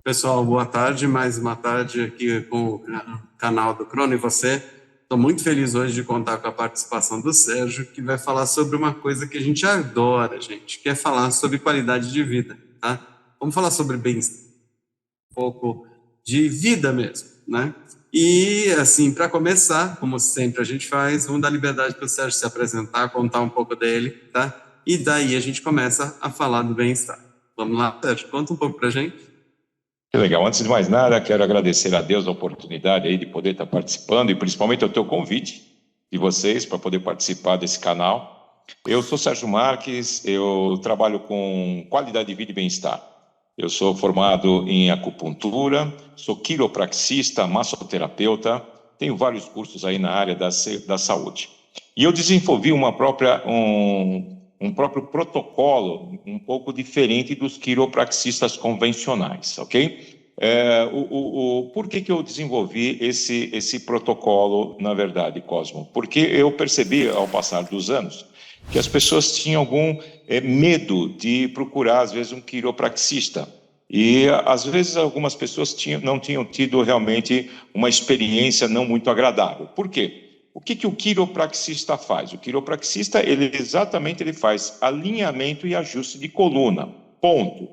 Pessoal, boa tarde, mais uma tarde aqui com o canal do Crono e você. Estou muito feliz hoje de contar com a participação do Sérgio, que vai falar sobre uma coisa que a gente adora, gente, que é falar sobre qualidade de vida, tá? Vamos falar sobre bem-estar, um pouco de vida mesmo, né? E, assim, para começar, como sempre a gente faz, vamos dar liberdade para o Sérgio se apresentar, contar um pouco dele, tá? E daí a gente começa a falar do bem-estar. Vamos lá, Sérgio, conta um pouco para a gente. Que legal. Antes de mais nada, quero agradecer a Deus a oportunidade aí de poder estar participando e principalmente o teu convite de vocês para poder participar desse canal. Eu sou Sérgio Marques, eu trabalho com qualidade de vida e bem-estar. Eu sou formado em acupuntura, sou quiropraxista, massoterapeuta, tenho vários cursos aí na área da saúde. E eu desenvolvi um próprio protocolo um pouco diferente dos quiropraxistas convencionais, ok? Por que eu desenvolvi esse protocolo, na verdade, Cosmo? Porque eu percebi, ao passar dos anos, que as pessoas tinham algum medo de procurar, às vezes, um quiropraxista. E, às vezes, algumas pessoas não tinham tido realmente uma experiência não muito agradável. Por quê? O que o quiropraxista faz? O quiropraxista, ele faz alinhamento e ajuste de coluna, ponto.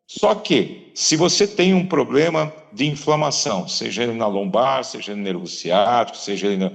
Só que, se você tem um problema de inflamação, seja ele na lombar, seja no nervo ciático, seja ele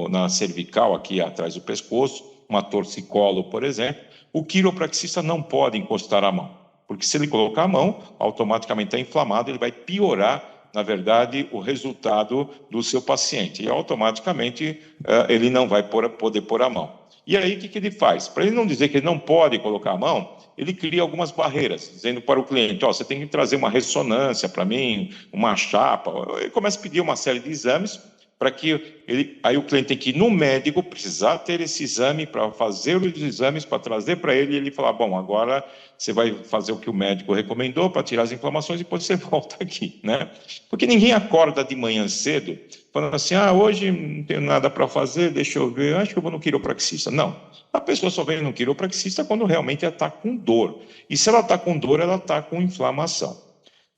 na cervical, aqui atrás do pescoço, uma torcicolo, por exemplo, o quiropraxista não pode encostar a mão, porque se ele colocar a mão, automaticamente está inflamado, ele vai piorar, na verdade, o resultado do seu paciente. E automaticamente ele não vai poder pôr a mão. E aí o que ele faz? Para ele não dizer que ele não pode colocar a mão, ele cria algumas barreiras, dizendo para o cliente, você tem que trazer uma ressonância para mim, uma chapa. Ele começa a pedir uma série de exames para que aí o cliente tem que ir no médico, precisar ter esse exame para fazer os exames, para trazer para ele, e ele falar, bom, agora você vai fazer o que o médico recomendou para tirar as inflamações e depois você volta aqui, né? Porque ninguém acorda de manhã cedo falando assim, hoje não tenho nada para fazer, deixa eu ver, acho que eu vou no quiropraxista. Não, a pessoa só vem no quiropraxista quando realmente ela está com dor. E se ela está com dor, ela está com inflamação.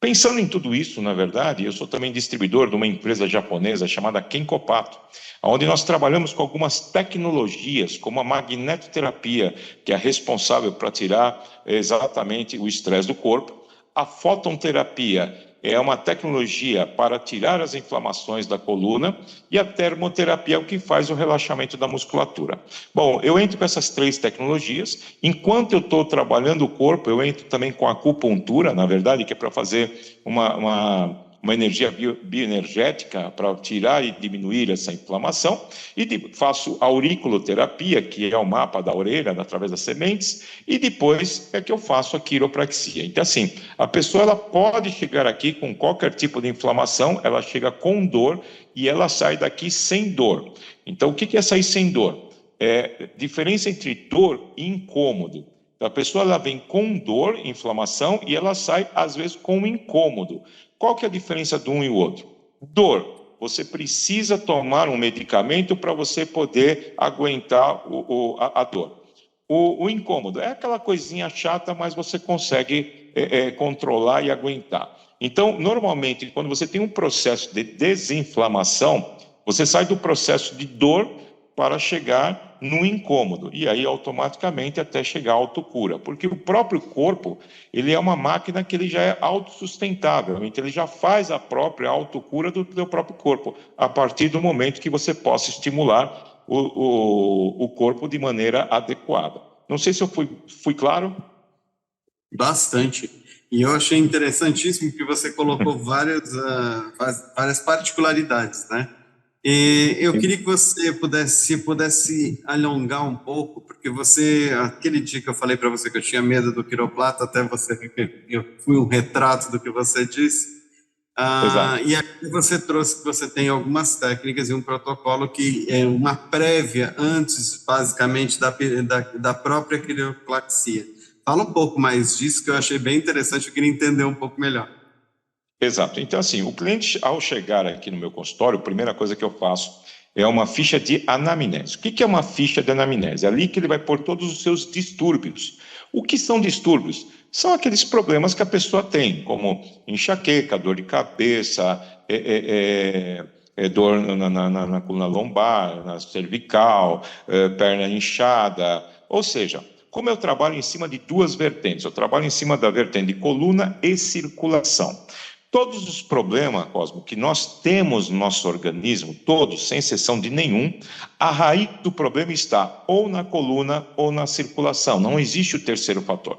Pensando em tudo isso, na verdade, eu sou também distribuidor de uma empresa japonesa chamada Kenkopato, onde nós trabalhamos com algumas tecnologias, como a magnetoterapia, que é responsável para tirar exatamente o estresse do corpo, a fotonterapia é uma tecnologia para tirar as inflamações da coluna, e a termoterapia é o que faz o relaxamento da musculatura. Bom, eu entro com essas três tecnologias. Enquanto eu estou trabalhando o corpo, eu entro também com a acupuntura, na verdade, que é para fazer uma energia bioenergética para tirar e diminuir essa inflamação, e faço auriculoterapia, que é o mapa da orelha, através das sementes, e depois é que eu faço a quiropraxia. Então, assim, a pessoa ela pode chegar aqui com qualquer tipo de inflamação, ela chega com dor e ela sai daqui sem dor. Então, o que é sair sem dor? É diferença entre dor e incômodo. Então, a pessoa ela vem com dor, inflamação, e ela sai, às vezes, com incômodo. Qual que é a diferença de um e o outro? Dor. Você precisa tomar um medicamento para você poder aguentar a dor. O incômodo é aquela coisinha chata, mas você consegue controlar e aguentar. Então, normalmente, quando você tem um processo de desinflamação, você sai do processo de dor para chegar no incômodo, e aí automaticamente até chegar à autocura, porque o próprio corpo, ele é uma máquina que ele já é autossustentável, então ele já faz a própria autocura do seu próprio corpo, a partir do momento que você possa estimular o corpo de maneira adequada. Não sei se eu fui claro? Bastante. E eu achei interessantíssimo que você colocou várias particularidades, né? E eu queria que você pudesse alongar um pouco, porque aquele dia que eu falei para você que eu tinha medo do quiroprata, até você, eu fui um retrato do que você disse. Exato. E aqui você trouxe que você tem algumas técnicas e um protocolo que é uma prévia antes, basicamente, da própria quiropraxia. Fala um pouco mais disso, que eu achei bem interessante, eu queria entender um pouco melhor. Exato. Então, assim, o cliente, ao chegar aqui no meu consultório, a primeira coisa que eu faço é uma ficha de anamnese. O que é uma ficha de anamnese? É ali que ele vai pôr todos os seus distúrbios. O que são distúrbios? São aqueles problemas que a pessoa tem, como enxaqueca, dor de cabeça, dor na coluna lombar, na cervical, perna inchada. Ou seja, como eu trabalho em cima de duas vertentes, eu trabalho em cima da vertente de coluna e circulação. Todos os problemas, Cosmo, que nós temos no nosso organismo, todos, sem exceção de nenhum, a raiz do problema está ou na coluna ou na circulação. Não existe o terceiro fator.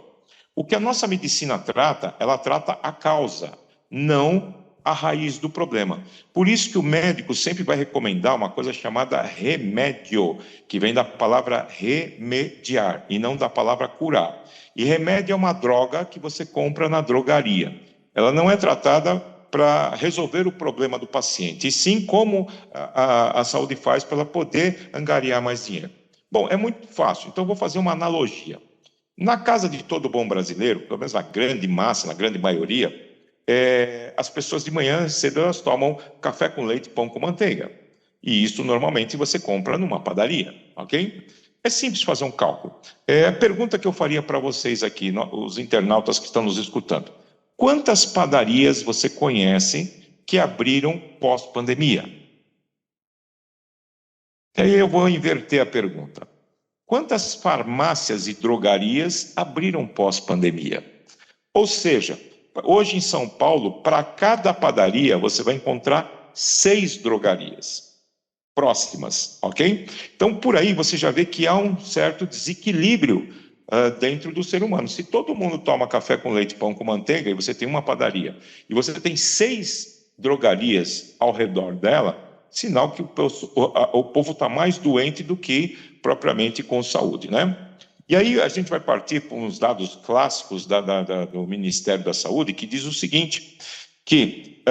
O que a nossa medicina trata, ela trata a causa, não a raiz do problema. Por isso que o médico sempre vai recomendar uma coisa chamada remédio, que vem da palavra remediar e não da palavra curar. E remédio é uma droga que você compra na drogaria. Ela não é tratada para resolver o problema do paciente, e sim como a saúde faz para ela poder angariar mais dinheiro. Bom, é muito fácil, então eu vou fazer uma analogia. Na casa de todo bom brasileiro, pelo menos na grande massa, na grande maioria, as pessoas de manhã cedo elas tomam café com leite e pão com manteiga. E isso normalmente você compra numa padaria, ok? É simples fazer um cálculo. A pergunta que eu faria para vocês aqui, os internautas que estão nos escutando. Quantas padarias você conhece que abriram pós-pandemia? Aí eu vou inverter a pergunta. Quantas farmácias e drogarias abriram pós-pandemia? Ou seja, hoje em São Paulo, para cada padaria, você vai encontrar 6 drogarias próximas, ok? Então, por aí você já vê que há um certo desequilíbrio dentro do ser humano. Se todo mundo toma café com leite, pão com manteiga, e você tem uma padaria, e você tem 6 drogarias ao redor dela, sinal que o povo está mais doente do que propriamente com saúde, né? E aí a gente vai partir para uns dados clássicos do Ministério da Saúde, que diz o seguinte, que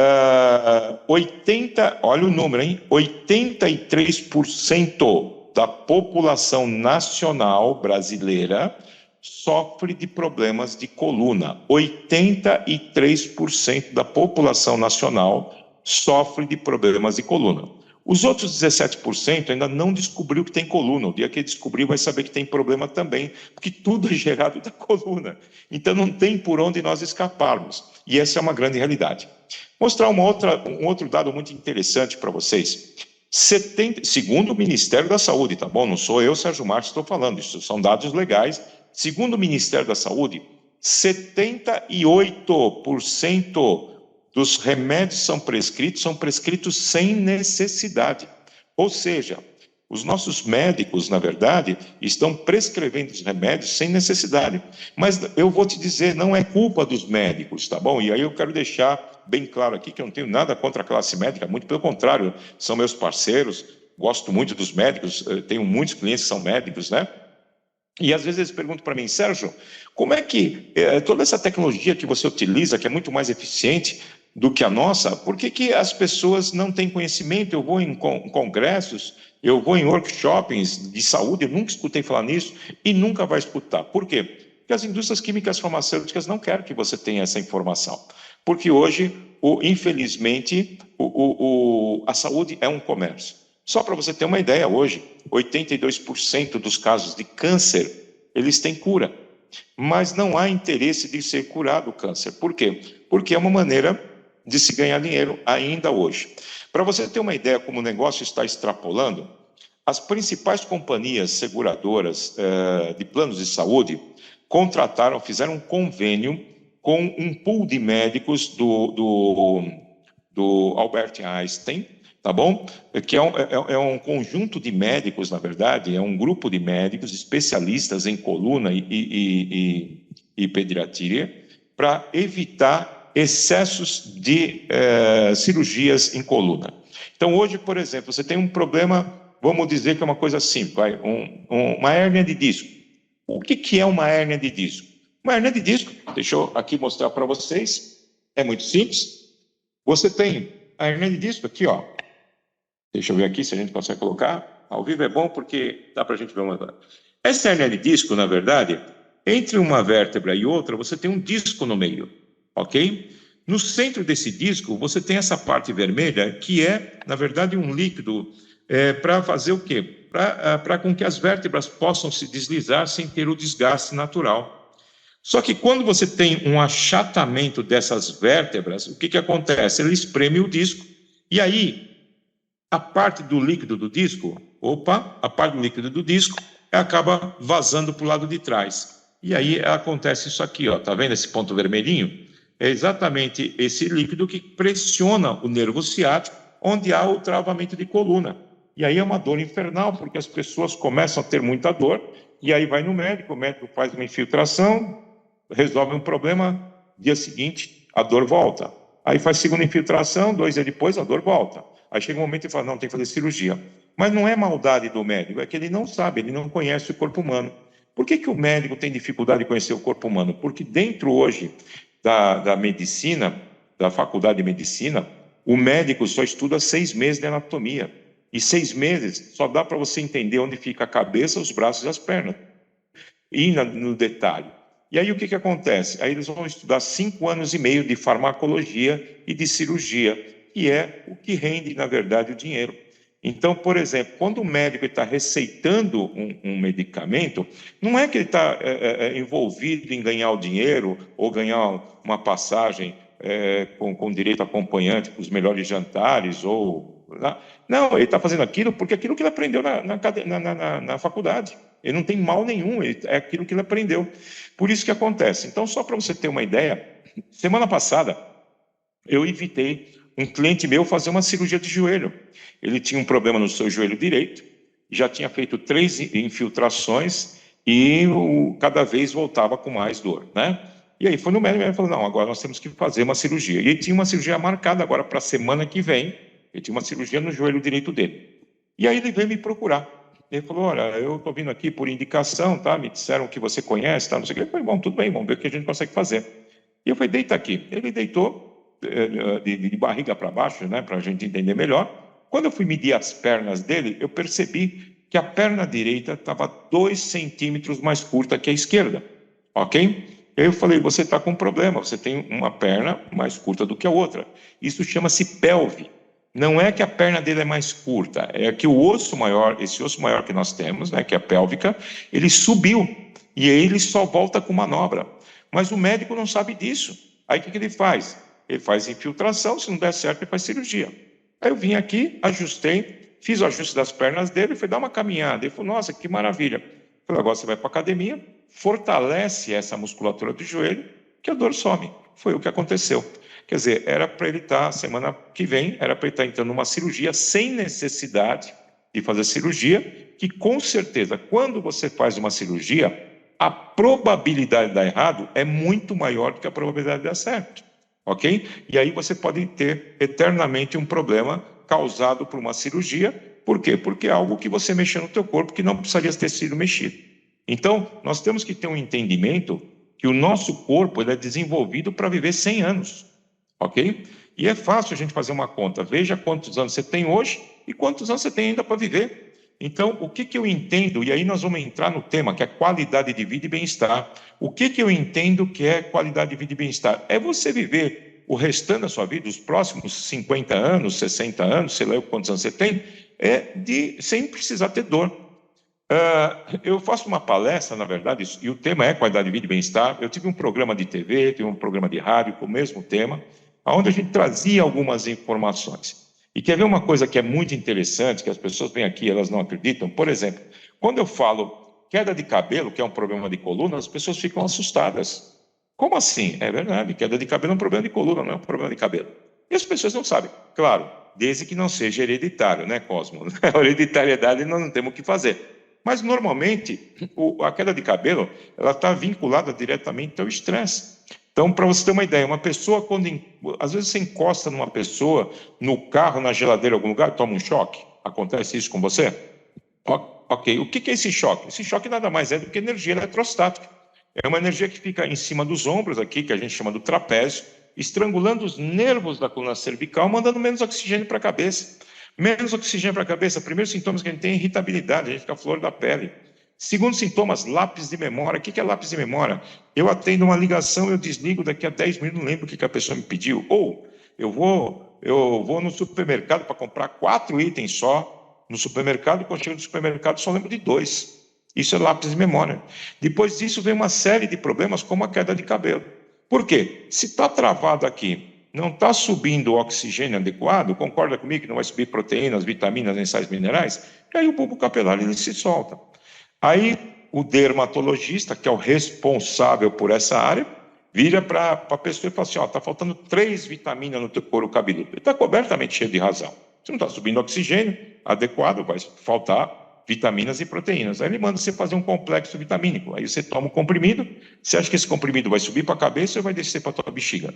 80, olha o número, hein? 83% da população nacional brasileira sofre de problemas de coluna. 83% da população nacional sofre de problemas de coluna. Os outros 17% ainda não descobriu que tem coluna. O dia que descobrir vai saber que tem problema também, porque tudo é gerado da coluna. Então não tem por onde nós escaparmos. E essa é uma grande realidade. Mostrar um outro dado muito interessante para vocês. Segundo o Ministério da Saúde, tá bom? Não sou eu, Sérgio Marques, estou falando. Isso são dados legais. Segundo o Ministério da Saúde, 78% dos remédios são prescritos sem necessidade. Ou seja, os nossos médicos, na verdade, estão prescrevendo os remédios sem necessidade. Mas eu vou te dizer, não é culpa dos médicos, tá bom? E aí eu quero deixar bem claro aqui que eu não tenho nada contra a classe médica, muito pelo contrário, são meus parceiros, gosto muito dos médicos, tenho muitos clientes que são médicos, né? E às vezes eles perguntam para mim, Sérgio, como é que toda essa tecnologia que você utiliza, que é muito mais eficiente do que a nossa, por que as pessoas não têm conhecimento? Eu vou em congressos, eu vou em workshops de saúde, eu nunca escutei falar nisso e nunca vai escutar. Por quê? Porque as indústrias químicas farmacêuticas não querem que você tenha essa informação. Porque hoje, infelizmente, a saúde é um comércio. Só para você ter uma ideia, hoje, 82% dos casos de câncer, eles têm cura. Mas não há interesse de ser curado o câncer. Por quê? Porque é uma maneira de se ganhar dinheiro ainda hoje. Para você ter uma ideia como o negócio está extrapolando, as principais companhias seguradoras de planos de saúde fizeram um convênio com um pool de médicos do Albert Einstein, tá bom? Que é um conjunto de médicos, na verdade, é um grupo de médicos especialistas em coluna e pediatria para evitar excessos de cirurgias em coluna. Então, hoje, por exemplo, você tem um problema, vamos dizer que é uma coisa simples, uma hérnia de disco. O que é uma hérnia de disco? Uma hérnia de disco, deixa eu aqui mostrar para vocês, é muito simples. Você tem a hernia de disco aqui, ó. Deixa eu ver aqui se a gente consegue colocar. Ao vivo é bom porque dá para a gente ver uma... Essa hernia de disco, na verdade, entre uma vértebra e outra, você tem um disco no meio, ok? No centro desse disco, você tem essa parte vermelha, que é, na verdade, um líquido para fazer o quê? Para com que as vértebras possam se deslizar sem ter o desgaste natural. Só que quando você tem um achatamento dessas vértebras, o que acontece? Ele espreme o disco, e aí a parte do líquido do disco, a parte do líquido do disco acaba vazando para o lado de trás. E aí acontece isso aqui, ó, tá vendo esse ponto vermelhinho? É exatamente esse líquido que pressiona o nervo ciático, onde há o travamento de coluna. E aí é uma dor infernal, porque as pessoas começam a ter muita dor, e aí vai no médico, o médico faz uma infiltração, resolve um problema, dia seguinte a dor volta. Aí faz segunda infiltração, 2 dias depois a dor volta. Aí chega um momento e fala, não, tem que fazer cirurgia. Mas não é maldade do médico, é que ele não sabe, ele não conhece o corpo humano. Por que o médico tem dificuldade de conhecer o corpo humano? Porque dentro hoje da medicina, da faculdade de medicina, o médico só estuda 6 meses de anatomia. E 6 meses só dá para você entender onde fica a cabeça, os braços e as pernas. E no detalhe. E aí o que acontece? Aí eles vão estudar 5 anos e meio de farmacologia e de cirurgia, que é o que rende, na verdade, o dinheiro. Então, por exemplo, quando o médico está receitando um medicamento, não é que ele está envolvido em ganhar o dinheiro ou ganhar uma passagem com direito a acompanhante para os melhores jantares ou... Não, ele está fazendo aquilo porque é aquilo que ele aprendeu na faculdade. Ele não tem mal nenhum, é aquilo que ele aprendeu. Por isso que acontece. Então, só para você ter uma ideia, semana passada eu evitei um cliente meu fazer uma cirurgia de joelho. Ele tinha um problema no seu joelho direito, já tinha feito 3 infiltrações e cada vez voltava com mais dor, né? E aí foi no médico e falou, não, agora nós temos que fazer uma cirurgia. E ele tinha uma cirurgia marcada agora para a semana que vem, ele tinha uma cirurgia no joelho direito dele. E aí ele veio me procurar. Ele falou, olha, eu estou vindo aqui por indicação, tá? Me disseram que você conhece, tá? Não sei o que. Eu falei, bom, tudo bem, vamos ver o que a gente consegue fazer. E eu falei, deita aqui. Ele deitou de barriga para baixo, né? Para a gente entender melhor. Quando eu fui medir as pernas dele, eu percebi que a perna direita estava 2 centímetros mais curta que a esquerda, ok? Aí eu falei, você está com um problema, você tem uma perna mais curta do que a outra. Isso chama-se pelve. Não é que a perna dele é mais curta, é que o osso maior, esse osso maior que nós temos, né, que é a pélvica, ele subiu e aí ele só volta com manobra. Mas o médico não sabe disso. Aí o que ele faz? Ele faz infiltração, se não der certo, ele faz cirurgia. Aí eu vim aqui, ajustei, fiz o ajuste das pernas dele, fui dar uma caminhada. Ele falou, nossa, que maravilha. Eu falei, agora você vai para a academia, fortalece essa musculatura do joelho, que a dor some. Foi o que aconteceu. Quer dizer, era para ele estar, semana que vem, era para ele estar entrando numa cirurgia sem necessidade de fazer cirurgia, que com certeza, quando você faz uma cirurgia, a probabilidade de dar errado é muito maior do que a probabilidade de dar certo, ok? E aí você pode ter eternamente um problema causado por uma cirurgia. Por quê? Porque é algo que você mexeu no teu corpo que não precisaria ter sido mexido. Então, nós temos que ter um entendimento que o nosso corpo ele é desenvolvido para viver 100 anos. Ok? E é fácil a gente fazer uma conta. Veja quantos anos você tem hoje e quantos anos você tem ainda para viver. Então, o que eu entendo, e aí nós vamos entrar no tema, que é qualidade de vida e bem-estar. O que eu entendo que é qualidade de vida e bem-estar? É você viver o restante da sua vida, os próximos 50 anos, 60 anos, sei lá quantos anos você tem, sem precisar ter dor. Eu faço uma palestra, na verdade, e o tema é qualidade de vida e bem-estar. Eu tive um programa de TV, tive um programa de rádio com o mesmo tema, onde a gente trazia algumas informações. E quer ver uma coisa que é muito interessante, que as pessoas vêm aqui e elas não acreditam? Por exemplo, quando eu falo queda de cabelo, que é um problema de coluna, as pessoas ficam assustadas. Como assim? É verdade, queda de cabelo é um problema de coluna, não é um problema de cabelo. E as pessoas não sabem. Claro, desde que não seja hereditário, né, Cosmo? A hereditariedade nós não temos o que fazer. Mas, normalmente, a queda de cabelo ela está vinculada diretamente ao estresse. Então, para você ter uma ideia, uma pessoa, às vezes você encosta numa pessoa, no carro, na geladeira, em algum lugar, toma um choque. Acontece isso com você? Ok. O que é esse choque? Esse choque nada mais é do que energia eletrostática. É uma energia que fica em cima dos ombros aqui, que a gente chama do trapézio, estrangulando os nervos da coluna cervical, mandando menos oxigênio para a cabeça. Menos oxigênio para a cabeça. Primeiros sintomas que a gente tem é irritabilidade, a gente fica flor da pele. Segundo sintomas, lápis de memória. O que é lápis de memória? Eu atendo uma ligação, eu desligo, daqui a 10 minutos não lembro o que a pessoa me pediu. Ou eu vou no supermercado para comprar 4 itens só no supermercado, quando chego no supermercado só lembro de 2. Isso é lápis de memória. Depois disso vem uma série de problemas, como a queda de cabelo. Por quê? Se está travado aqui, não está subindo o oxigênio adequado, concorda comigo que não vai subir proteínas, vitaminas, nem sais minerais, e aí o bulbo capilar ele se solta. Aí o dermatologista, que é o responsável por essa área, vira para a pessoa e fala assim, está faltando 3 vitaminas no teu couro cabeludo. Ele está cobertamente cheio de razão. Se não está subindo oxigênio adequado, vai faltar vitaminas e proteínas. Aí ele manda você fazer um complexo vitamínico. Aí você toma um comprimido, você acha que esse comprimido vai subir para a cabeça ou vai descer para a tua bexiga?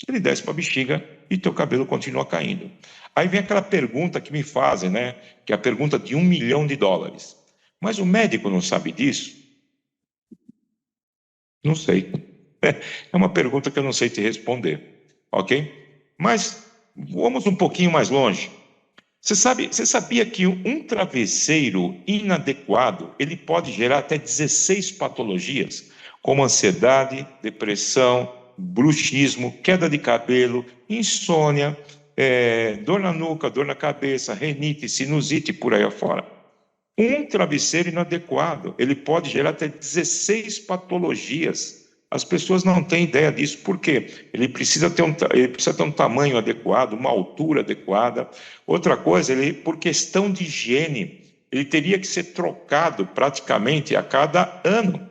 Ele desce para a bexiga e teu cabelo continua caindo. Aí vem aquela pergunta que me fazem, né? Que é a pergunta de $1 milhão. Mas o médico não sabe disso? Não sei. É uma pergunta que eu não sei te responder, ok? Mas vamos um pouquinho mais longe. Você sabia que um travesseiro inadequado, ele pode gerar até 16 patologias, como ansiedade, depressão, bruxismo, queda de cabelo, insônia, dor na nuca, dor na cabeça, renite, sinusite, por aí afora. Um travesseiro inadequado, ele pode gerar até 16 patologias. As pessoas não têm ideia disso. Por quê? Ele precisa ter um tamanho adequado, uma altura adequada. Outra coisa, por questão de higiene, ele teria que ser trocado praticamente a cada ano.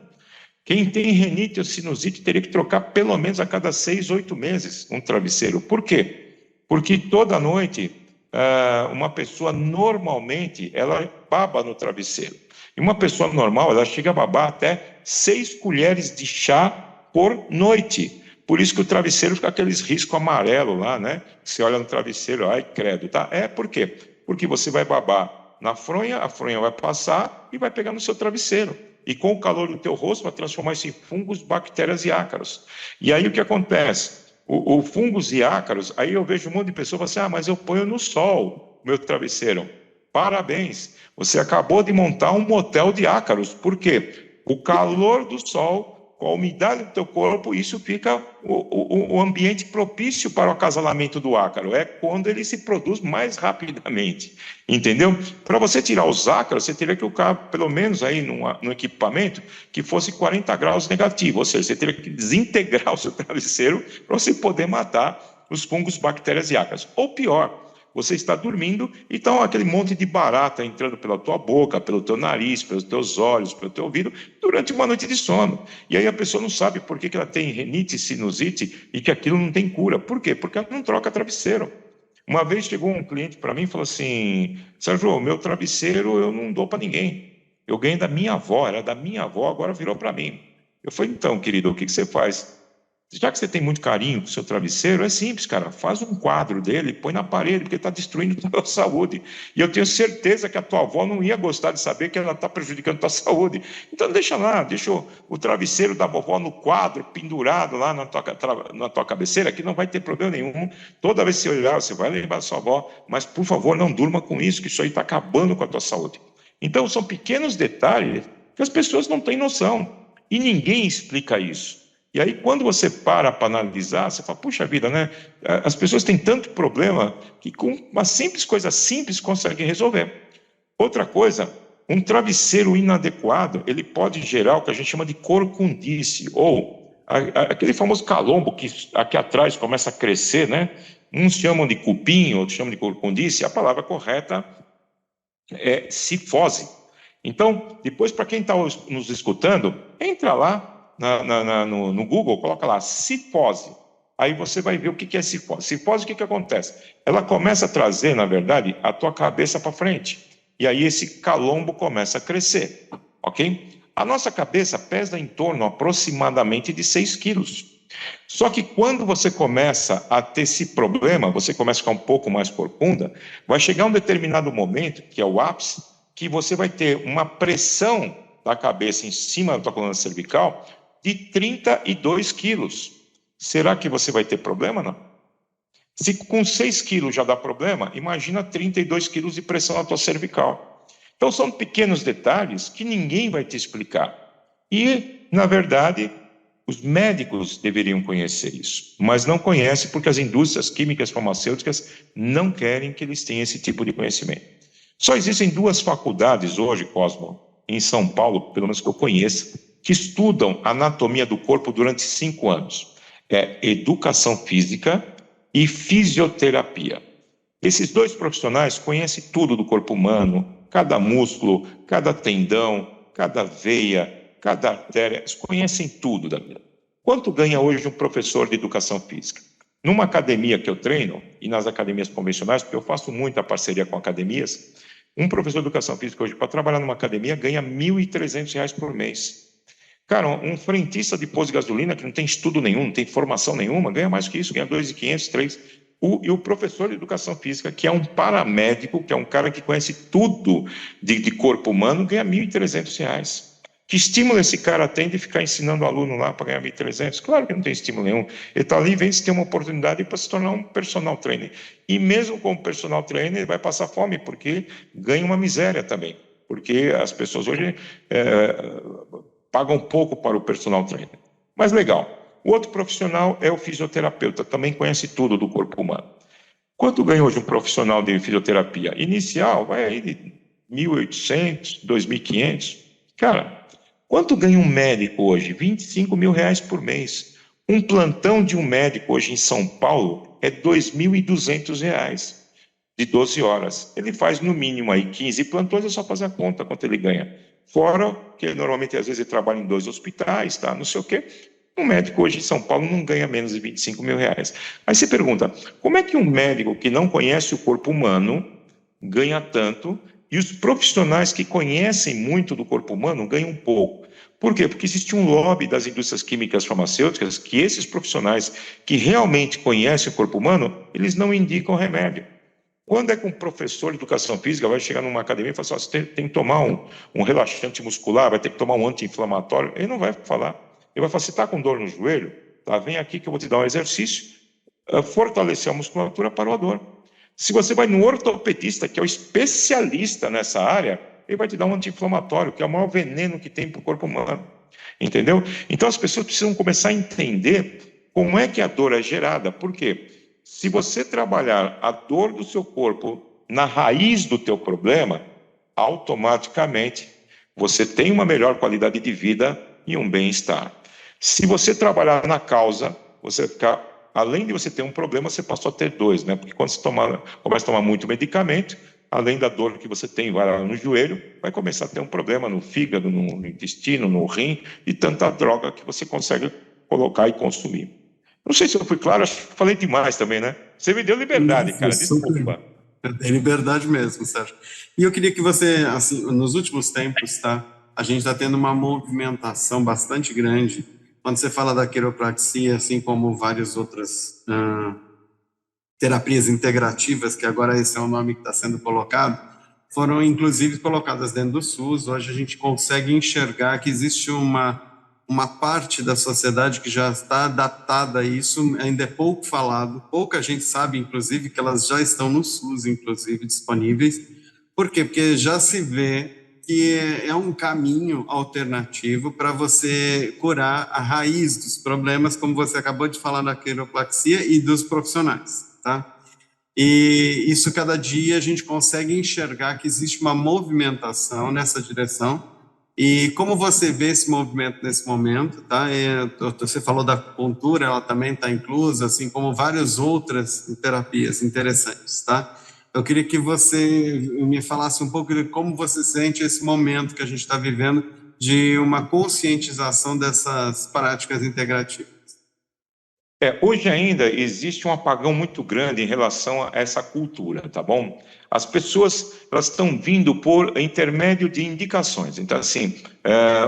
Quem tem renite ou sinusite teria que trocar pelo menos a cada 6, 8 meses um travesseiro. Por quê? Porque toda noite uma pessoa normalmente ela baba no travesseiro. E uma pessoa normal, ela chega a babar até 6 colheres de chá por noite. Por isso que o travesseiro fica aqueles riscos amarelos lá, né? Você olha no travesseiro, ai, credo, tá? Por quê? Porque você vai babar na fronha, a fronha vai passar e vai pegar no seu travesseiro. E com o calor do teu rosto vai transformar isso em fungos, bactérias e ácaros. E aí o que acontece? O fungos e ácaros, aí eu vejo um monte de pessoas falando assim, mas eu ponho no sol o meu travesseiro. Parabéns, você acabou de montar um motel de ácaros. Por quê? O calor do sol, com a umidade do teu corpo, isso fica o ambiente propício para o acasalamento do ácaro. É quando ele se produz mais rapidamente, entendeu? Para você tirar os ácaros, você teria que colocar, pelo menos aí num equipamento, que fosse 40 graus negativo, ou seja, você teria que desintegrar o seu travesseiro para você poder matar os fungos, bactérias e ácaros. Ou pior, você está dormindo e está aquele monte de barata entrando pela tua boca, pelo teu nariz, pelos teus olhos, pelo teu ouvido, durante uma noite de sono. E aí a pessoa não sabe por que ela tem renite, sinusite e que aquilo não tem cura. Por quê? Porque ela não troca travesseiro. Uma vez chegou um cliente para mim e falou assim, Sérgio, meu travesseiro eu não dou para ninguém. Eu ganhei da minha avó, era da minha avó, agora virou para mim. Eu falei, então, querido, o que você faz? Já que você tem muito carinho com o seu travesseiro, é simples, cara. Faz um quadro dele, põe na parede, porque está destruindo a tua saúde. E eu tenho certeza que a tua avó não ia gostar de saber que ela está prejudicando a tua saúde. Então deixa lá, deixa o travesseiro da vovó no quadro, pendurado lá na tua cabeceira, que não vai ter problema nenhum. Toda vez que você olhar, você vai lembrar da sua avó, mas por favor, não durma com isso, que isso aí está acabando com a tua saúde. Então são pequenos detalhes que as pessoas não têm noção. E ninguém explica isso. E aí, quando você para analisar, você fala, puxa vida, né? As pessoas têm tanto problema que com uma simples coisa simples conseguem resolver. Outra coisa, um travesseiro inadequado, ele pode gerar o que a gente chama de corcundice, ou aquele famoso calombo que aqui atrás começa a crescer, né? Uns chamam de cupim, outros chamam de corcundice. A palavra correta é cifose. Então, depois, para quem está nos escutando, entra lá, no Google, coloca lá, cifose. Aí você vai ver o que é cifose. Cifose, o que acontece? Ela começa a trazer, na verdade, a tua cabeça para frente. E aí esse calombo começa a crescer, ok? A nossa cabeça pesa em torno aproximadamente de 6 quilos. Só que quando você começa a ter esse problema, você começa a ficar um pouco mais corcunda, vai chegar um determinado momento, que é o ápice, que você vai ter uma pressão da cabeça em cima da tua coluna cervical de 32 quilos. será que você vai ter problema? Não. Se com 6 quilos já dá problema, imagina 32 quilos de pressão na tua cervical. Então, são pequenos detalhes que ninguém vai te explicar. E, na verdade, os médicos deveriam conhecer isso, mas não conhecem porque as indústrias químicas farmacêuticas não querem que eles tenham esse tipo de conhecimento. Só existem 2 faculdades hoje, Cosmo, em São Paulo, pelo menos que eu conheça, que estudam anatomia do corpo durante 5 anos. É educação física e fisioterapia. Esses 2 profissionais conhecem tudo do corpo humano, cada músculo, cada tendão, cada veia, cada artéria, eles conhecem tudo da vida. Quanto ganha hoje um professor de educação física? Numa academia que eu treino, e nas academias convencionais, porque eu faço muita parceria com academias, um professor de educação física hoje, para trabalhar numa academia, ganha R$ 1.300 por mês. Cara, um frentista de posto de gasolina, que não tem estudo nenhum, não tem formação nenhuma, ganha mais que isso, ganha 2.500, 3. E o professor de educação física, que é um paramédico, que é um cara que conhece tudo de corpo humano, ganha R$ 1.300. Que estímulo esse cara tem de ficar ensinando o aluno lá para ganhar 1.300? Claro que não tem estímulo nenhum. Ele está ali, vem se ter uma oportunidade para se tornar um personal trainer. E mesmo como personal trainer, ele vai passar fome, porque ganha uma miséria também. Porque as pessoas hoje pagam pouco para o personal trainer. Mas legal. O outro profissional é o fisioterapeuta, também conhece tudo do corpo humano. Quanto ganha hoje um profissional de fisioterapia? Inicial, vai aí de 1.800, 2.500. Cara, quanto ganha um médico hoje? R$ 25.000 por mês. Um plantão de um médico hoje em São Paulo é R$ 2.200, de 12 horas. Ele faz no mínimo aí 15 plantões, é só fazer a conta quanto ele ganha. Fora que normalmente às vezes ele trabalha em 2 hospitais, tá? Não sei o quê. Um médico hoje em São Paulo não ganha menos de R$ 25.000. Aí você pergunta, como é que um médico que não conhece o corpo humano ganha tanto e os profissionais que conhecem muito do corpo humano ganham pouco? Por quê? Porque existe um lobby das indústrias químicas farmacêuticas que esses profissionais que realmente conhecem o corpo humano, eles não indicam remédio. Quando é que um professor de educação física vai chegar numa academia e falar assim, você tem que tomar um relaxante muscular, vai ter que tomar um anti-inflamatório? Ele não vai falar. Ele vai falar, você está com dor no joelho? Tá, vem aqui que eu vou te dar um exercício, fortalecer a musculatura para a dor. Se você vai no ortopedista, que é o especialista nessa área, ele vai te dar um anti-inflamatório, que é o maior veneno que tem para o corpo humano. Entendeu? Então as pessoas precisam começar a entender como é que a dor é gerada. Por quê? Se você trabalhar a dor do seu corpo na raiz do teu problema, automaticamente você tem uma melhor qualidade de vida e um bem-estar. Se você trabalhar na causa, você ficar, além de você ter um problema, você passou a ter 2, né? Porque quando você começa a tomar muito medicamento, além da dor que você tem, vai lá no joelho, vai começar a ter um problema no fígado, no intestino, no rim, e tanta droga que você consegue colocar e consumir. Não sei se eu fui claro, acho que falei demais também, né? Você me deu liberdade, cara, desculpa. É liberdade mesmo, Sérgio. E eu queria que você, assim, nos últimos tempos, tá? A gente está tendo uma movimentação bastante grande. Quando você fala da quiropraxia, assim como várias outras terapias integrativas, que agora esse é o nome que está sendo colocado, foram inclusive colocadas dentro do SUS. Hoje a gente consegue enxergar que existe uma parte da sociedade que já está adaptada a isso, ainda é pouco falado, pouca gente sabe, inclusive, que elas já estão no SUS, inclusive, disponíveis. Por quê? Porque já se vê que é um caminho alternativo para você curar a raiz dos problemas, como você acabou de falar da quiropraxia e dos profissionais, tá? E isso, cada dia, a gente consegue enxergar que existe uma movimentação nessa direção. E como você vê esse movimento nesse momento, tá? Você falou da acupuntura, ela também está inclusa, assim como várias outras terapias interessantes, tá? Eu queria que você me falasse um pouco de como você sente esse momento que a gente está vivendo de uma conscientização dessas práticas integrativas. Hoje ainda existe um apagão muito grande em relação a essa cultura, tá bom? As pessoas, elas estão vindo por intermédio de indicações. Então, assim,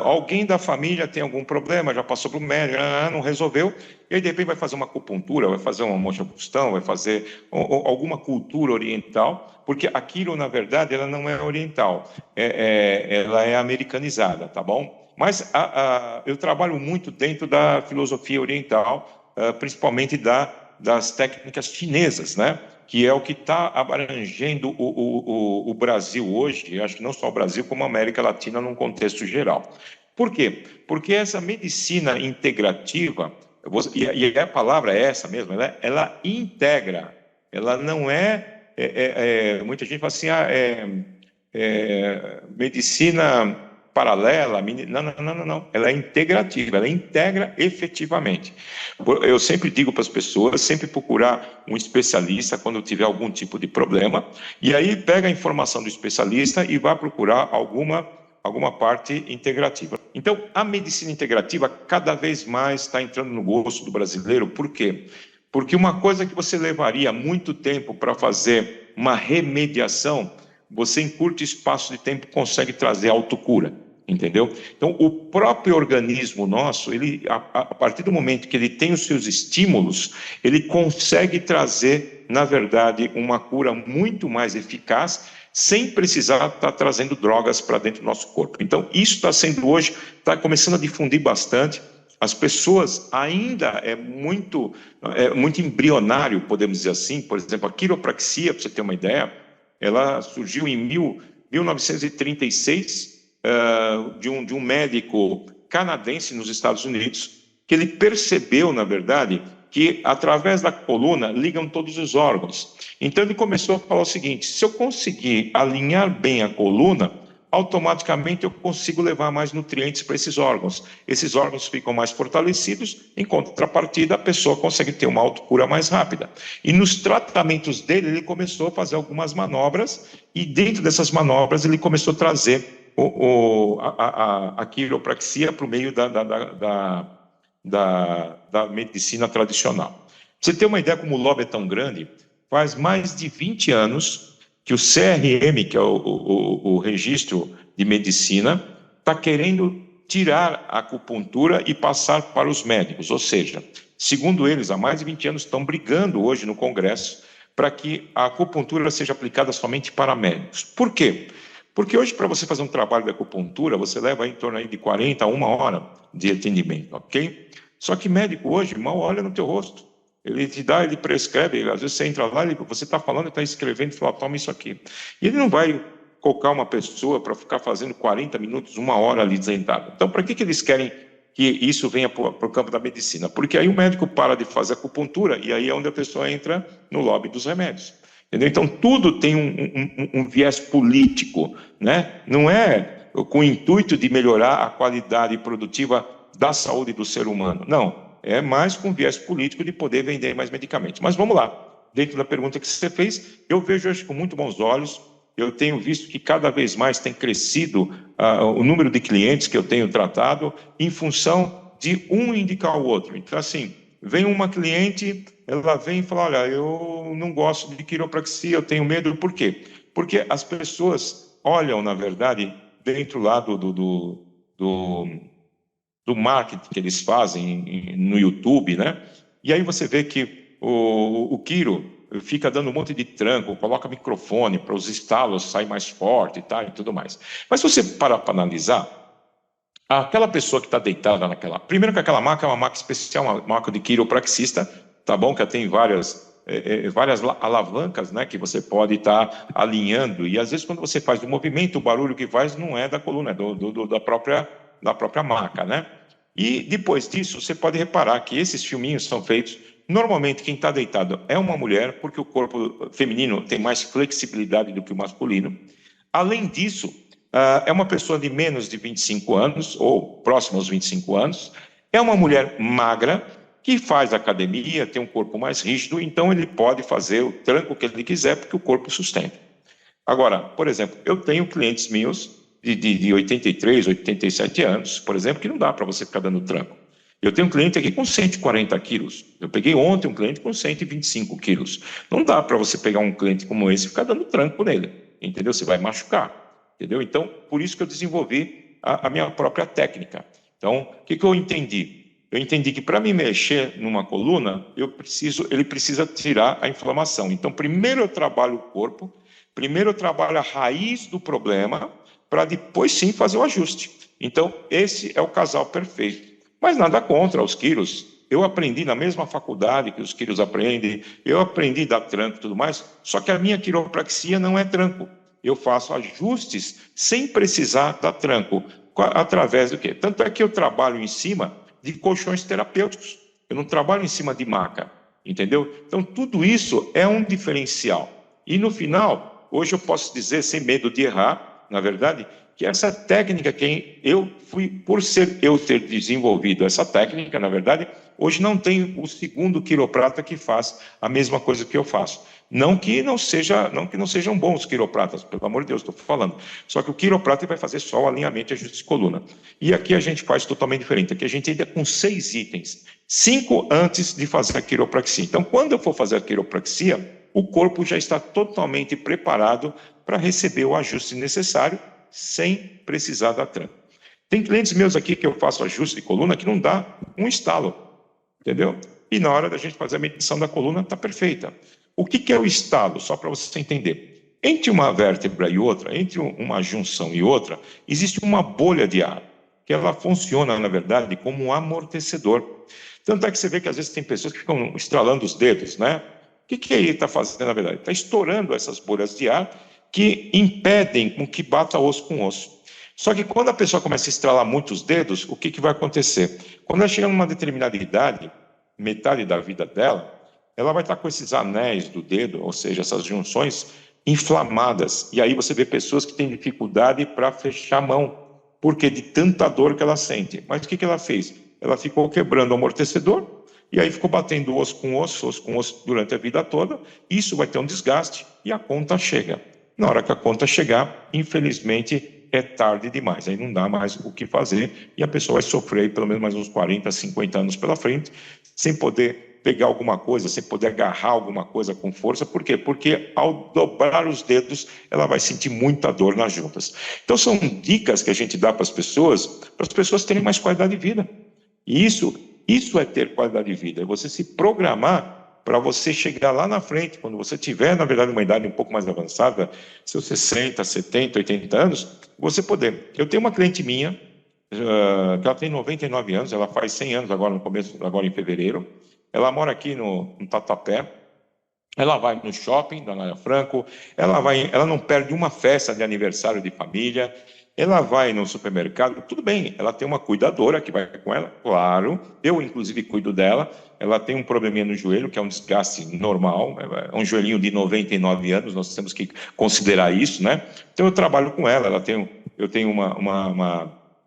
alguém da família tem algum problema, já passou para o médico, não resolveu, e aí de repente vai fazer uma acupuntura, vai fazer uma mochopustão, vai fazer alguma cultura oriental, porque aquilo, na verdade, ela não é oriental, ela é americanizada, tá bom? Mas eu trabalho muito dentro da filosofia oriental, principalmente das técnicas chinesas, né? Que é o que está abrangendo o Brasil hoje, acho que não só o Brasil, como a América Latina num contexto geral. Por quê? Porque essa medicina integrativa, e a palavra é essa mesmo, ela integra, ela não muita gente fala assim, medicina paralela, não, ela é integrativa, ela integra efetivamente. Eu sempre digo para as pessoas, sempre procurar um especialista quando tiver algum tipo de problema, e aí pega a informação do especialista e vai procurar alguma parte integrativa. Então, a medicina integrativa cada vez mais está entrando no gosto do brasileiro. Por quê? Porque uma coisa que você levaria muito tempo para fazer uma remediação, você em curto espaço de tempo consegue trazer autocura, entendeu? Então, o próprio organismo nosso, ele, a partir do momento que ele tem os seus estímulos, ele consegue trazer, na verdade, uma cura muito mais eficaz, sem precisar estar trazendo drogas para dentro do nosso corpo. Então, isso está sendo hoje, está começando a difundir bastante. As pessoas ainda é muito embrionário, podemos dizer assim. Por exemplo, a quiropraxia, para você ter uma ideia, ela surgiu em 1936, de um médico canadense nos Estados Unidos, que ele percebeu, na verdade, que através da coluna ligam todos os órgãos. Então ele começou a falar o seguinte: se eu conseguir alinhar bem a coluna, automaticamente eu consigo levar mais nutrientes para esses órgãos ficam mais fortalecidos, em contrapartida a pessoa consegue ter uma autocura mais rápida. E nos tratamentos dele, ele começou a fazer algumas manobras, e dentro dessas manobras ele começou a trazer a quiropraxia para o meio da medicina tradicional. Pra você ter uma ideia como o lobby é tão grande, faz mais de 20 anos que o CRM, que é o registro de medicina, está querendo tirar a acupuntura e passar para os médicos. Ou seja, segundo eles, há mais de 20 anos estão brigando hoje no Congresso para que a acupuntura seja aplicada somente para médicos. Por quê? Porque hoje, para você fazer um trabalho de acupuntura, você leva em torno aí de 40 a 1 hora de atendimento, ok? Só que médico hoje mal olha no teu rosto. Ele te dá, ele prescreve, às vezes você entra lá, você está falando, está escrevendo, e fala, toma isso aqui. E ele não vai colocar uma pessoa para ficar fazendo 40 minutos, 1 hora ali sentado. Então, para que eles querem que isso venha para o campo da medicina? Porque aí o médico para de fazer acupuntura, e aí é onde a pessoa entra no lobby dos remédios. Entendeu? Então, tudo tem um viés político, né? Não é com o intuito de melhorar a qualidade produtiva da saúde do ser humano, não. É mais com viés político de poder vender mais medicamentos. Mas vamos lá, dentro da pergunta que você fez, eu vejo hoje com muito bons olhos, eu tenho visto que cada vez mais tem crescido o número de clientes que eu tenho tratado em função de um indicar o outro. Então, assim, vem uma cliente, ela vem e fala, olha, eu não gosto de quiropraxia, eu tenho medo. Por quê? Porque as pessoas olham, na verdade, dentro lá do marketing que eles fazem no YouTube, né? E aí você vê que o quiro fica dando um monte de tranco, coloca microfone para os estalos sair mais forte e tudo mais. Mas se você parar para analisar, aquela pessoa que está deitada naquela... Primeiro que aquela maca é uma maca especial, uma maca de quiropraxista, tá bom? Que ela tem várias alavancas, né, que você pode estar alinhando, e às vezes quando você faz o movimento, o barulho que faz não é da coluna, é da própria maca, né? E depois disso, você pode reparar que esses filminhos são feitos, normalmente quem está deitado é uma mulher, porque o corpo feminino tem mais flexibilidade do que o masculino. Além disso, é uma pessoa de menos de 25 anos, ou próximo aos 25 anos, é uma mulher magra, que faz academia, tem um corpo mais rígido, então ele pode fazer o tranco que ele quiser, porque o corpo sustenta. Agora, por exemplo, eu tenho clientes meus de 83, 87 anos, por exemplo, que não dá para você ficar dando tranco. Eu tenho um cliente aqui com 140 quilos. Eu peguei ontem um cliente com 125 quilos. Não dá para você pegar um cliente como esse e ficar dando tranco nele, entendeu? Você vai machucar, entendeu? Então, por isso que eu desenvolvi a minha própria técnica. Então, o que eu entendi? Eu entendi que para me mexer numa coluna, ele precisa tirar a inflamação. Então, primeiro eu trabalho o corpo, primeiro eu trabalho a raiz do problema, para depois sim fazer o ajuste. Então, esse é o casal perfeito. Mas nada contra os quilos. Eu aprendi na mesma faculdade que os quiros aprendem, eu aprendi a dar tranco e tudo mais, só que a minha quiropraxia não é tranco. Eu faço ajustes sem precisar dar tranco. Através do quê? Tanto é que eu trabalho em cima de colchões terapêuticos. Eu não trabalho em cima de maca, entendeu? Então, tudo isso é um diferencial. E no final, hoje eu posso dizer, sem medo de errar, na verdade, que essa técnica que eu fui, por ser eu ter desenvolvido essa técnica, na verdade, hoje não tem o segundo quiroprata que faz a mesma coisa que eu faço. Não que não sejam bons quiropratas, pelo amor de Deus, estou falando. Só que o quiroprata vai fazer só o alinhamento e ajuste de coluna. E aqui a gente faz totalmente diferente. Aqui a gente ainda com 6 itens, 5 antes de fazer a quiropraxia. Então, quando eu for fazer a quiropraxia, o corpo já está totalmente preparado para receber o ajuste necessário, sem precisar da tranca. Tem clientes meus aqui que eu faço ajuste de coluna que não dá um estalo, entendeu? E na hora da gente fazer a medição da coluna, está perfeita. O que é o estalo? Só para você entender. Entre uma vértebra e outra, entre uma junção e outra, existe uma bolha de ar, que ela funciona, na verdade, como um amortecedor. Tanto é que você vê que às vezes tem pessoas que ficam estralando os dedos, né? O que ele está fazendo, na verdade? Está estourando essas bolhas de ar que impedem com que bata osso com osso. Só que quando a pessoa começa a estralar muitos dedos, o que vai acontecer? Quando ela chega numa determinada idade, metade da vida dela, ela vai estar com esses anéis do dedo, ou seja, essas junções inflamadas. E aí você vê pessoas que têm dificuldade para fechar a mão, porque de tanta dor que ela sente. Mas o que ela fez? Ela ficou quebrando o amortecedor, e aí ficou batendo osso com osso durante a vida toda. Isso vai ter um desgaste e a conta chega. Na hora que a conta chegar, infelizmente, é tarde demais. Aí não dá mais o que fazer e a pessoa vai sofrer pelo menos mais uns 40, 50 anos pela frente, sem poder pegar alguma coisa, sem poder agarrar alguma coisa com força. Por quê? Porque ao dobrar os dedos, ela vai sentir muita dor nas juntas. Então são dicas que a gente dá para as pessoas terem mais qualidade de vida. E isso é ter qualidade de vida, é você se programar para você chegar lá na frente, quando você tiver, na verdade, uma idade um pouco mais avançada, seus 60, 70, 80 anos, você poder. Eu tenho uma cliente minha, que ela tem 99 anos, ela faz 100 anos agora em fevereiro, ela mora aqui no Tatuapé, ela vai no shopping da Anália Franco, ela não perde uma festa de aniversário de família, ela vai no supermercado, tudo bem, ela tem uma cuidadora que vai com ela, claro, eu inclusive cuido dela, ela tem um probleminha no joelho, que é um desgaste normal, é um joelhinho de 99 anos, nós temos que considerar isso, né? Então eu trabalho com ela, eu tenho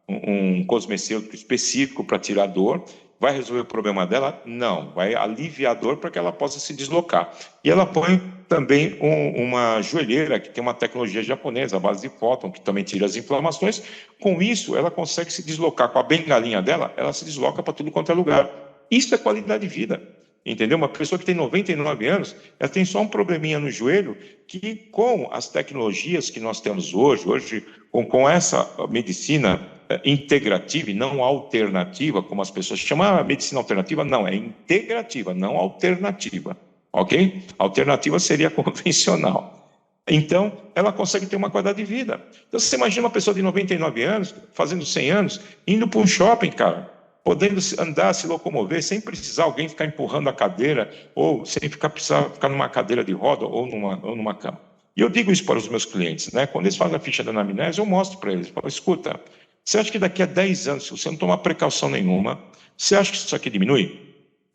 um cosmecêutico específico para tirar a dor. Vai resolver o problema dela? Não, vai aliviar a dor para que ela possa se deslocar. E ela põe também uma joelheira que tem uma tecnologia japonesa, à base de fóton, que também tira as inflamações. Com isso, ela consegue se deslocar com a bengalinha dela, ela se desloca para tudo quanto é lugar. Isso é qualidade de vida, entendeu? Uma pessoa que tem 99 anos, ela tem só um probleminha no joelho, que com as tecnologias que nós temos hoje com essa medicina integrativa e não alternativa, como as pessoas chamam, a medicina alternativa, não, é integrativa, não alternativa, ok? Alternativa seria convencional. Então, ela consegue ter uma qualidade de vida. Então, você imagina uma pessoa de 99 anos, fazendo 100 anos, indo para um shopping, cara, podendo andar, se locomover, sem precisar alguém ficar empurrando a cadeira, ou sem precisar ficar numa cadeira de roda ou numa cama. E eu digo isso para os meus clientes, né? Quando eles fazem a ficha da anamnese, eu mostro para eles, falo, escuta, você acha que daqui a 10 anos, se você não tomar precaução nenhuma, você acha que isso aqui diminui?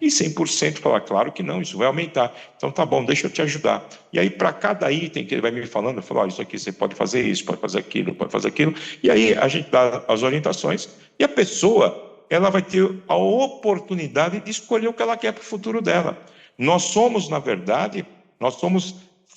E 100% falar, claro que não, isso vai aumentar. Então tá bom, deixa eu te ajudar. E aí para cada item que ele vai me falando, eu falo, isso aqui você pode fazer isso, pode fazer aquilo, pode fazer aquilo. E aí a gente dá as orientações e a pessoa, ela vai ter a oportunidade de escolher o que ela quer para o futuro dela. Nós somos, na verdade,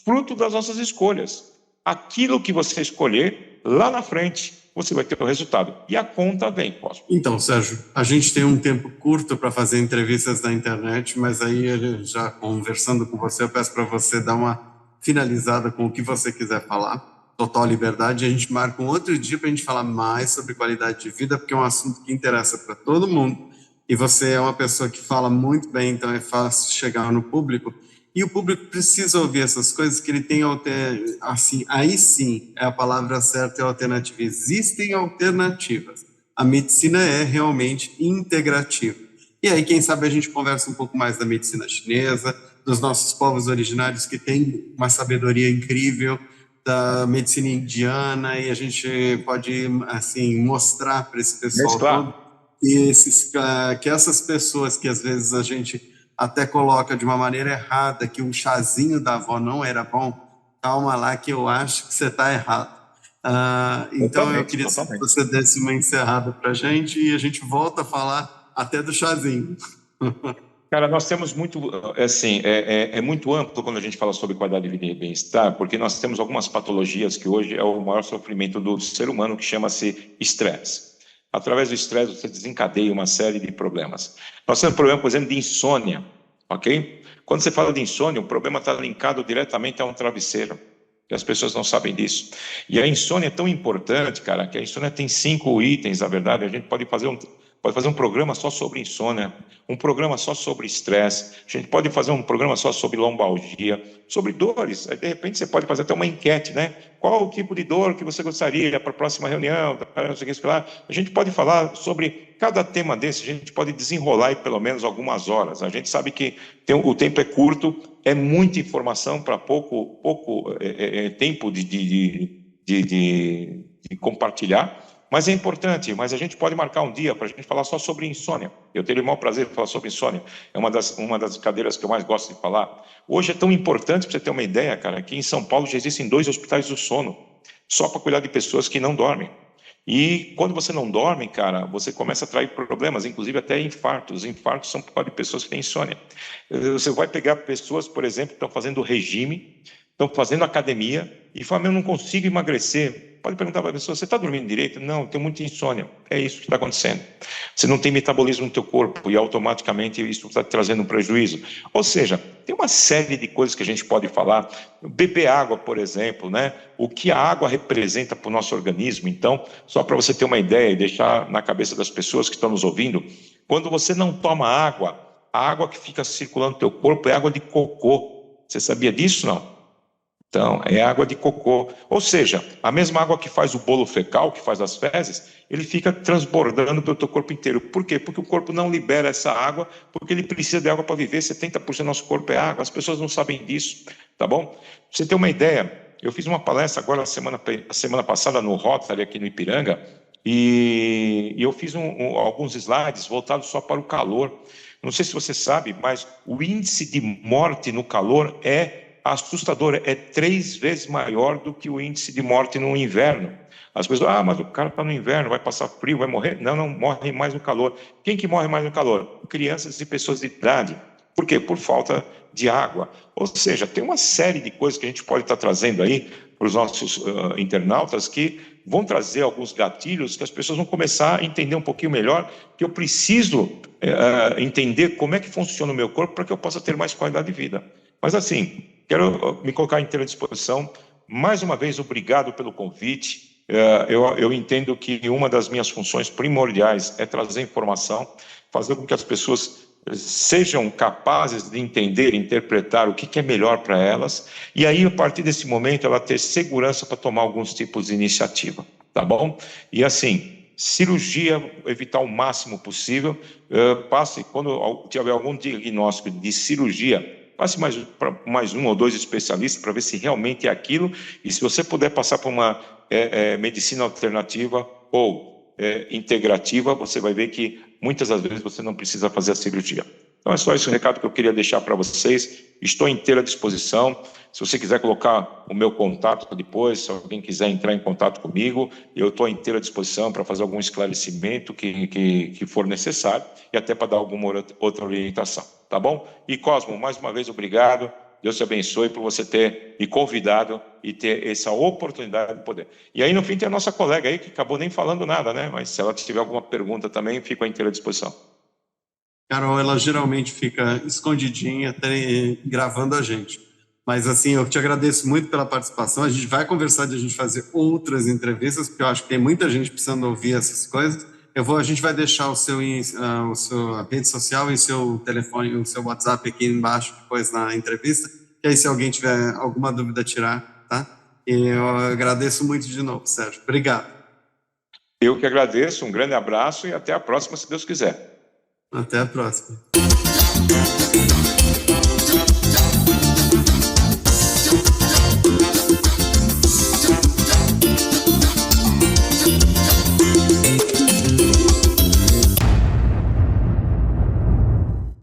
fruto das nossas escolhas. Aquilo que você escolher, lá na frente, você vai ter o resultado. E a conta vem, Cosmo. Então, Sérgio, a gente tem um tempo curto para fazer entrevistas na internet, mas aí, já conversando com você, eu peço para você dar uma finalizada com o que você quiser falar. Total liberdade. A gente marca um outro dia para a gente falar mais sobre qualidade de vida, porque é um assunto que interessa para todo mundo. E você é uma pessoa que fala muito bem, então é fácil chegar no público. E o público precisa ouvir essas coisas, que ele tem assim, aí sim é a palavra certa, é alternativa. Existem alternativas. A medicina é realmente integrativa. E aí, quem sabe a gente conversa um pouco mais da medicina chinesa, dos nossos povos originários que têm uma sabedoria incrível, da medicina indiana, e a gente pode, assim, mostrar para esse pessoal Mesclar. todo que essas pessoas que às vezes a gente até coloca de uma maneira errada que o chazinho da avó não era bom, calma lá que eu acho que você está errado. Então eu Totalmente, queria que totalmente. você desse uma encerrada para a gente e a gente volta a falar até do chazinho. Cara, nós temos muito, assim, é muito amplo quando a gente fala sobre qualidade de vida e bem-estar, porque nós temos algumas patologias que hoje é o maior sofrimento do ser humano, que chama-se estresse. Através do estresse, você desencadeia uma série de problemas. Nós temos problema, por exemplo, de insônia, ok? Quando você fala de insônia, o problema está linkado diretamente a um travesseiro, e as pessoas não sabem disso. E a insônia é tão importante, cara, que a insônia tem 5 itens, na verdade, a gente pode fazer um programa só sobre insônia, um programa só sobre estresse, a gente pode fazer um programa só sobre lombalgia, sobre dores. Aí, de repente, você pode fazer até uma enquete, né? Qual o tipo de dor que você gostaria para a próxima reunião? Não sei o que lá. A gente pode falar sobre cada tema desse, a gente pode desenrolar em pelo menos algumas horas. A gente sabe que o tempo é curto, é muita informação para pouco tempo de compartilhar. Mas é importante, mas a gente pode marcar um dia para a gente falar só sobre insônia. Eu teria o maior prazer de falar sobre insônia. É uma das cadeiras que eu mais gosto de falar. Hoje é tão importante, para você ter uma ideia, cara, que em São Paulo já existem 2 hospitais do sono, só para cuidar de pessoas que não dormem. E quando você não dorme, cara, você começa a atrair problemas, inclusive até infartos. Os infartos são por causa de pessoas que têm insônia. Você vai pegar pessoas, por exemplo, que estão fazendo regime, estão fazendo academia e falam, eu não consigo emagrecer. Pode perguntar para a pessoa, você está dormindo direito? Não, eu tenho muita insônia. É isso que está acontecendo. Você não tem metabolismo no teu corpo e automaticamente isso está te trazendo um prejuízo. Ou seja, tem uma série de coisas que a gente pode falar. Beber água, por exemplo, né? O que a água representa para o nosso organismo. Então, só para você ter uma ideia e deixar na cabeça das pessoas que estão nos ouvindo, quando você não toma água, a água que fica circulando no teu corpo é água de cocô. Você sabia disso, não? Então, é água de cocô. Ou seja, a mesma água que faz o bolo fecal, que faz as fezes, ele fica transbordando pelo teu corpo inteiro. Por quê? Porque o corpo não libera essa água, porque ele precisa de água para viver. 70% do nosso corpo é água. As pessoas não sabem disso, tá bom? Pra você ter uma ideia, eu fiz uma palestra agora, a semana passada, no Rotary, aqui no Ipiranga, e eu fiz alguns slides voltados só para o calor. Não sei se você sabe, mas o índice de morte no calor é assustador, é 3 vezes maior do que o índice de morte no inverno. As pessoas, mas o cara está no inverno, vai passar frio, vai morrer. Não, não, morre mais no calor. Quem que morre mais no calor? Crianças e pessoas de idade. Por quê? Por falta de água. Ou seja, tem uma série de coisas que a gente pode estar trazendo aí para os nossos internautas que vão trazer alguns gatilhos que as pessoas vão começar a entender um pouquinho melhor, que eu preciso entender como é que funciona o meu corpo para que eu possa ter mais qualidade de vida. Mas assim, quero me colocar à inteira disposição. Mais uma vez, obrigado pelo convite. Eu entendo que uma das minhas funções primordiais é trazer informação, fazer com que as pessoas sejam capazes de entender, interpretar o que é melhor para elas, e aí, a partir desse momento, ela ter segurança para tomar alguns tipos de iniciativa, tá bom? E assim, cirurgia, evitar o máximo possível, passe, quando tiver algum diagnóstico de cirurgia, passe mais 1 ou 2 especialistas para ver se realmente é aquilo, e se você puder passar por uma medicina alternativa ou integrativa, você vai ver que muitas das vezes você não precisa fazer a cirurgia. Então é só esse o recado que eu queria deixar para vocês. Estou à inteira disposição. Se você quiser colocar o meu contato depois, se alguém quiser entrar em contato comigo, eu estou à inteira disposição para fazer algum esclarecimento que for necessário e até para dar alguma outra orientação, tá bom? E Cosmo, mais uma vez, obrigado. Deus te abençoe por você ter me convidado e ter essa oportunidade de poder. E aí, no fim, tem a nossa colega aí, que acabou nem falando nada, né? Mas se ela tiver alguma pergunta também, fico à inteira disposição. Carol, ela geralmente fica escondidinha, até gravando a gente. Mas, assim, eu te agradeço muito pela participação. A gente vai conversar de a gente fazer outras entrevistas, porque eu acho que tem muita gente precisando ouvir essas coisas. A gente vai deixar o seu rede social e seu telefone, o seu WhatsApp aqui embaixo depois na entrevista, que aí se alguém tiver alguma dúvida tirar, tá? E eu agradeço muito de novo, Sérgio. Obrigado. Eu que agradeço, um grande abraço e até a próxima, se Deus quiser. Até a próxima.